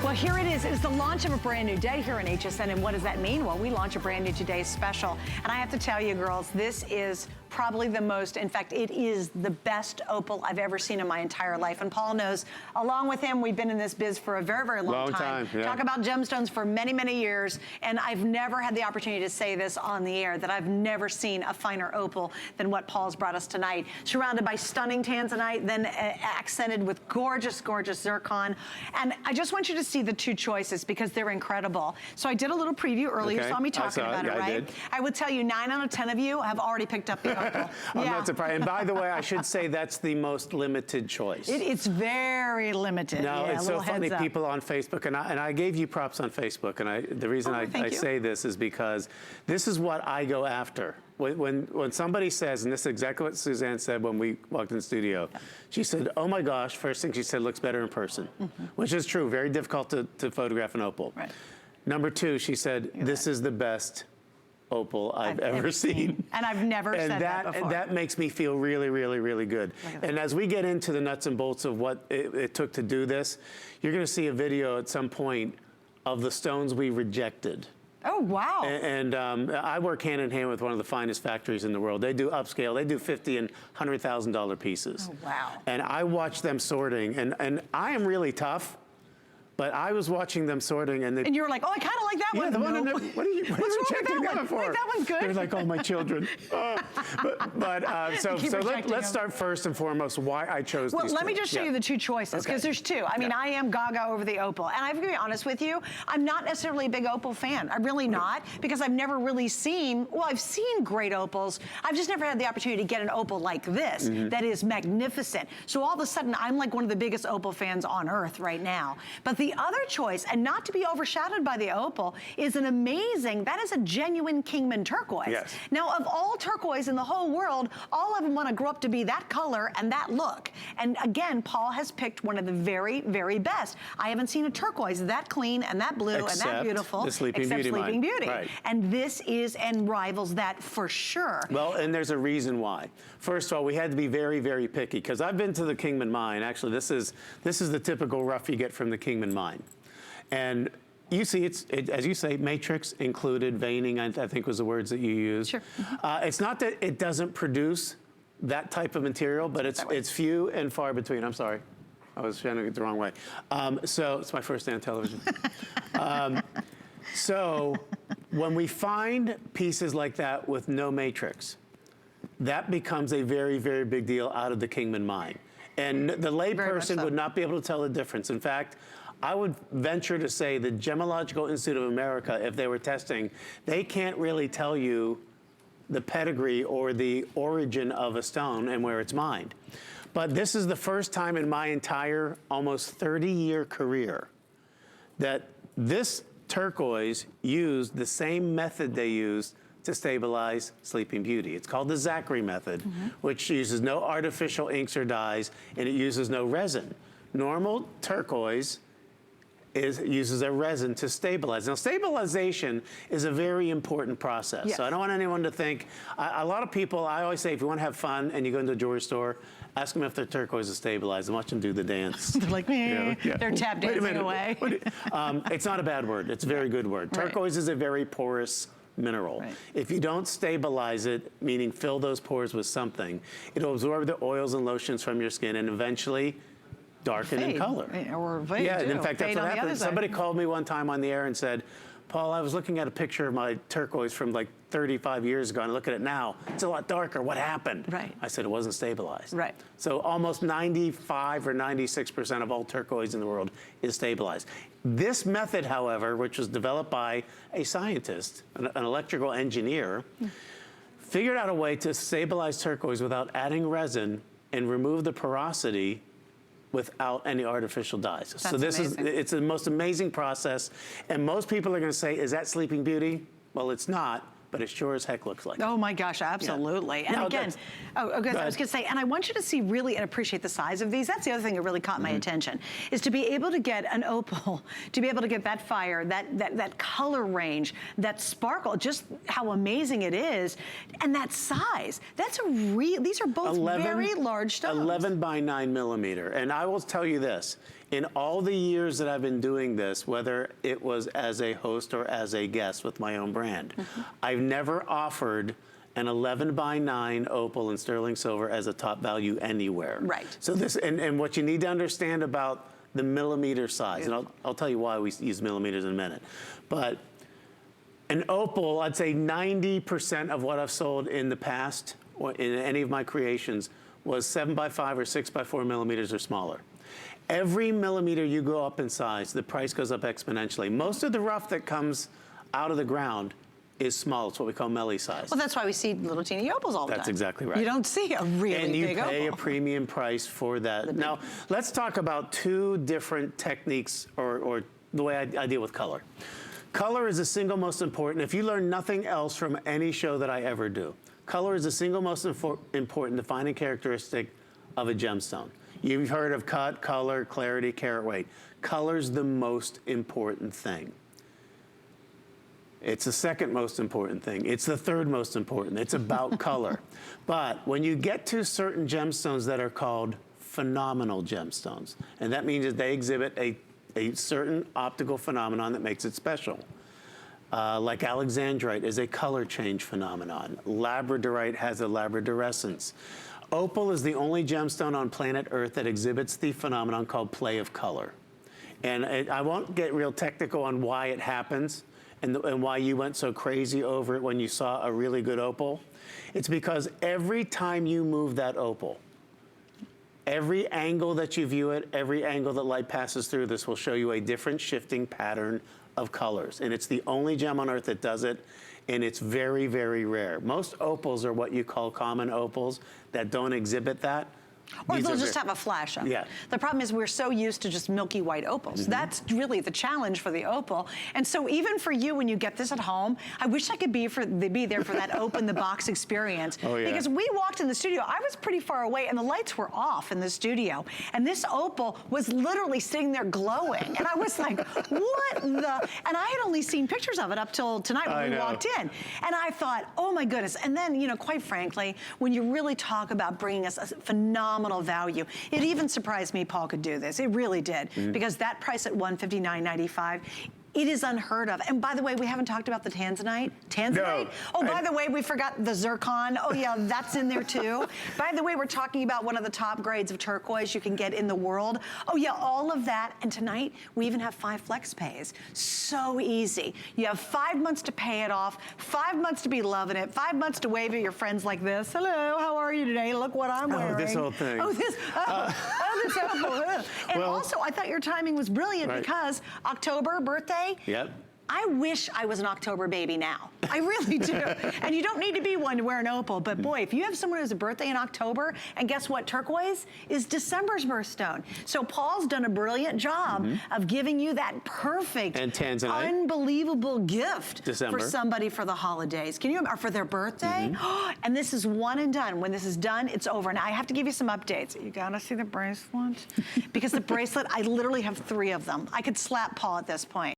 Well, here it is. It's the launch of a brand new day here in HSN. And what does that mean? Well, we launch a brand new Today's Special. And I have to tell you, girls, this is probably the most, in fact, it is the best opal I've ever seen in my entire life. And Paul knows, along with him, we've been in this biz for a very, very long time. Yeah. Talk about gemstones for many, many years. And I've never had the opportunity to say this on the air, that I've never seen a finer opal than what Paul's brought us tonight. Surrounded by stunning Tanzanite, then accented with gorgeous, gorgeous Zircon. And I just want you to see the two choices because they're incredible. So I did a little preview earlier. Okay. You saw me talking about it, I right? did. I would tell you 9 out of 10 of you have already picked up the opal. I'm not surprised. And by the way, I should say that's the most limited choice. It's very limited. No, yeah, it's so funny. People on Facebook, and I gave you props on Facebook, and the reason I say this is because this is what I go after. When somebody says, and this is exactly what Suzanne said when we walked in the studio, she said, oh my gosh, first thing she said, looks better in person, which is true, very difficult to photograph an opal. Right. Number two, she said, this is the best opal I've ever seen. And I've never said that before. That makes me feel really, really, really good. And as we get into the nuts and bolts of what it took to do this, you're gonna see a video at some point of the stones we rejected. Oh, wow. And I work hand in hand with one of the finest factories in the world. They do upscale. They do $50,000 and $100,000 pieces. Oh, wow. And I watch them sorting. And I am really tough, but I was watching them sorting. And you were like, oh, I kind of like that one. Yeah, the one in there. What are you checking that one for? Like, that one's good. They're like, oh, my children. So let's start first and foremost why I chose these two. Well, let me just show you the two choices, because there's two. I mean, I am gaga over the opal. And I'm going to be honest with you, I'm not necessarily a big opal fan. I'm really not, because I've never really seen, well, I've seen great opals. I've just never had the opportunity to get an opal like this that is magnificent. So all of a sudden, I'm like one of the biggest opal fans on earth right now. But the other choice, and not to be overshadowed by the opal, is an amazing, that is a genuine Kingman turquoise. Yes. Now, of all turquoise in the whole world, all of them want to grow up to be that color and that look. And again, Paul has picked one of the very, very best. I haven't seen a turquoise that clean and that blue and that beautiful. The Sleeping Beauty. Right. And this is and rivals that for sure. Well, and there's a reason why. First of all, we had to be very, very picky, because I've been to the Kingman mine. Actually, this is the typical rough you get from the Kingman mine. And you see, as you say, matrix included, veining, I think was the words that you used. Sure. It's not that it doesn't produce that type of material, but it's few and far between. I'm sorry. I was trying to get the wrong way. So it's my first day on television. So when we find pieces like that with no matrix, that becomes a very, very big deal out of the Kingman mine. And the layperson would not be able to tell the difference. In fact, I would venture to say the Gemological Institute of America, if they were testing, they can't really tell you the pedigree or the origin of a stone and where it's mined. But this is the first time in my entire almost 30-year career that this turquoise used the same method they used to stabilize Sleeping Beauty. It's called the Zachary method, which uses no artificial inks or dyes, and it uses no resin. Normal turquoise uses a resin to stabilize. Now, stabilization is a very important process. Yes. So I don't want anyone to think, a lot of people, I always say, if you want to have fun and you go into a jewelry store, ask them if their turquoise is stabilized and watch them do the dance. They're like, they're tap dancing away. It's not a bad word. It's a very good word. Turquoise is a very porous mineral. If you don't stabilize it, meaning fill those pores with something, it'll absorb the oils and lotions from your skin and eventually darken in color. Or fade, yeah, in fact, that's what happened. Somebody called me one time on the air and said, Paul, I was looking at a picture of my turquoise from like 35 years ago, and look at it now. It's a lot darker. What happened? Right. I said it wasn't stabilized. Right. So almost 95 or 96% of all turquoise in the world is stabilized. This method, however, which was developed by a scientist, an electrical engineer, figured out a way to stabilize turquoise without adding resin and remove the porosity without any artificial dyes. That's so this amazing. it's the most amazing process. And most people are gonna say, is that Sleeping Beauty? Well, it's not, but it sure as heck looks like it. Oh my gosh, absolutely. Yeah. And no, again, I was gonna say, and I want you to see really and appreciate the size of these. That's the other thing that really caught my attention, is to be able to get an opal, to be able to get that fire, that color range, that sparkle, just how amazing it is, and that size. That's a real, these are both very large stones. 11 by 9 millimeter. And I will tell you this, In all the years that I've been doing this, whether it was as a host or as a guest with my own brand, I've never offered an 11x9 opal in sterling silver as a top value anywhere. Right. So this, and what you need to understand about the millimeter size, and I'll tell you why we use millimeters in a minute, but an opal, I'd say 90% of what I've sold in the past, or in any of my creations, was 7x5 or 6x4 millimeters or smaller. Every millimeter you go up in size, the price goes up exponentially. Most of the rough that comes out of the ground is small. It's what we call melly size. Well, that's why we see little teeny opals all the time. That's exactly right. You don't see a really and you big pay opal. a premium price for that. Now, let's talk about two different techniques or the way I deal with color. Color is the single most important. If you learn nothing else from any show that I ever do, color is the single most important defining characteristic of a gemstone. You've heard of cut, color, clarity, carat weight. Color's the most important thing. It's the second most important thing. It's the third most important. It's about color. But when you get to certain gemstones that are called phenomenal gemstones, and that means that they exhibit a certain optical phenomenon that makes it special. Like alexandrite is a color change phenomenon. Labradorite has a labradorescence. Opal is the only gemstone on planet Earth that exhibits the phenomenon called play of color. And I won't get real technical on why it happens and why you went so crazy over it when you saw a really good opal. It's because every time you move that opal, every angle that you view it, every angle that light passes through this will show you a different shifting pattern of colors. And it's the only gem on Earth that does it, and it's very, very rare. Most opals are what you call common opals that don't exhibit that. Or they'll just have a flash up. Yeah. The problem is we're so used to just milky white opals. That's really the challenge for the opal. And so even for you, when you get this at home, I wish I could be there for that open the box experience. Oh, yeah. Because we walked in the studio, I was pretty far away and the lights were off in the studio. And this opal was literally sitting there glowing. And I was like, what the? And I had only seen pictures of it up till tonight when we walked in. And I thought, oh my goodness. And then, you know, quite frankly, when you really talk about bringing us a phenomenal value. It even surprised me Paul could do this. It really did. Because that price at $159.95, it is unheard of. And by the way, we haven't talked about the Tanzanite. Tanzanite? No. Oh, by the way, we forgot the Zircon. Oh yeah, that's in there too. By the way, we're talking about one of the top grades of turquoise you can get in the world. Oh yeah, all of that. And tonight, we even have 5 flex pays. So easy. You have 5 months to pay it off, 5 months to be loving it, 5 months to wave at your friends like this. Hello, how are you today? Look what I'm wearing. Oh, this whole thing. Oh, this opal. And well, also, I thought your timing was brilliant because October, birthday, Yep. I wish I was an October baby now. I really do. And you don't need to be one to wear an opal, but boy, if you have someone who has a birthday in October, and guess what, turquoise is December's birthstone. So Paul's done a brilliant job of giving you that perfect, and Tanzanite, unbelievable gift December, for somebody for the holidays. Can you, or for their birthday? And this is one and done. When this is done, it's over. Now I have to give you some updates. You gotta see the bracelet. Because the bracelet, I literally have 3 of them. I could slap Paul at this point.